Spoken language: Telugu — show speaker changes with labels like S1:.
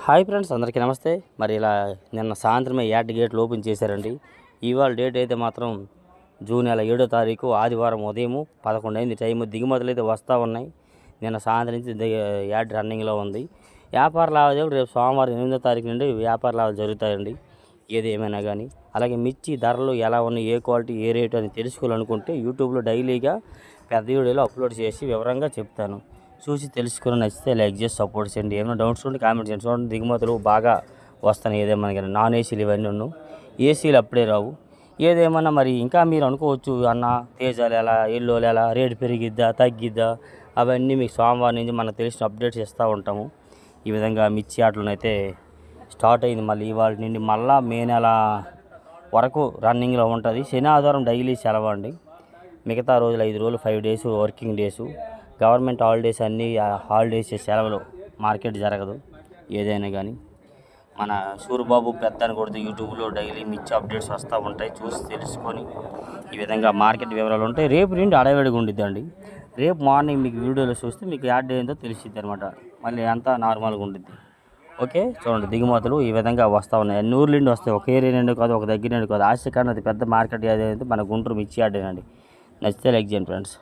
S1: హాయ్ ఫ్రెండ్స్, అందరికీ నమస్తే. మరి ఇలా నిన్న సాయంత్రమే యార్డ్ గేట్లు ఓపెన్ చేశారండి. ఇవాళ డేట్ అయితే మాత్రం జూన్ నెల 7వ తారీఖు ఆదివారం ఉదయం 11 అయింది టైము. దిగుమతులు అయితే వస్తూ ఉన్నాయి. నిన్న సాయంత్రం నుంచి యార్డ్ రన్నింగ్లో ఉంది. వ్యాపార లావాదేవీలు రేపు సోమవారం 8వ తారీఖు నుండి వ్యాపార లావాదేవీలు జరుగుతాయండి. ఏది ఏమైనా కానీ అలాగే మిర్చి ధరలు ఎలా ఉన్నాయి, ఏ క్వాలిటీ, ఏ రేటు అని తెలుసుకోవాలనుకుంటే యూట్యూబ్లో డైలీగా పెద్ద వీడియోలో అప్లోడ్ చేసి వివరంగా చెప్తాను. చూసి తెలుసుకుని నచ్చితే లైక్ చేసి సపోర్ట్ చేయండి. ఏమైనా డౌట్స్ ఉంటే కామెంట్ చేయండి. చూడండి, దిగుమతులు బాగా వస్తున్నాయి. ఏదేమన్నా కానీ నాన్ ఏసీలు ఇవన్నీ ఉన్నావు, ఏసీలు అప్పుడే రావు. ఏదేమన్నా మరి ఇంకా మీరు అనుకోవచ్చు, అన్న తేజాలు ఎలా, ఎల్లోలు ఎలా, రేటు పెరిగిద్దా తగ్గిద్దా, అవన్నీ మీకు సోమవారం నుంచి మనకు తెలిసిన అప్డేట్స్ ఇస్తూ ఉంటాము. ఈ విధంగా మిర్చి ఆటలనైతే స్టార్ట్ అయింది. మళ్ళీ ఇవాళ నుండి మళ్ళీ మే నెల వరకు రన్నింగ్లో ఉంటుంది. శని ఆదివారం డైలీ సెలవు అండి. మిగతా రోజులు 5 రోజులు 5 days working days. Government holidays అన్నీ హాలిడేస్ సెలవులు, మార్కెట్ జరగదు. ఏదైనా కానీ మన సూరిబాబు పెద్ద అని కొడితే యూట్యూబ్లో డైలీ మిర్చి అప్డేట్స్ వస్తూ ఉంటాయి. చూసి తెలుసుకొని ఈ విధంగా మార్కెట్ వివరాలు ఉంటాయి. రేపు నుండి అడవిడిగా ఉండిద్దండి. రేపు మార్నింగ్ మీకు వీడియోలో చూస్తే మీకు యాడ్ ఏందో తెలిసిద్ది అనమాట. మళ్ళీ అంతా నార్మల్గా ఉండిద్ది. ఓకే, చూడండి, దిగుమతులు ఈ విధంగా వస్తూ ఉన్నాయి. నూరు నుండి వస్తాయి. ఒక ఏరియా నుండి కాదు, ఒక దగ్గర నుండి కాదు. ఆశ కానీ అది పెద్ద మార్కెట్ ఏదైతే మన గుంటూరు మిర్చి యార్డేనండి. నచ్చితే లైక్ చేయండి ఫ్రెండ్స్.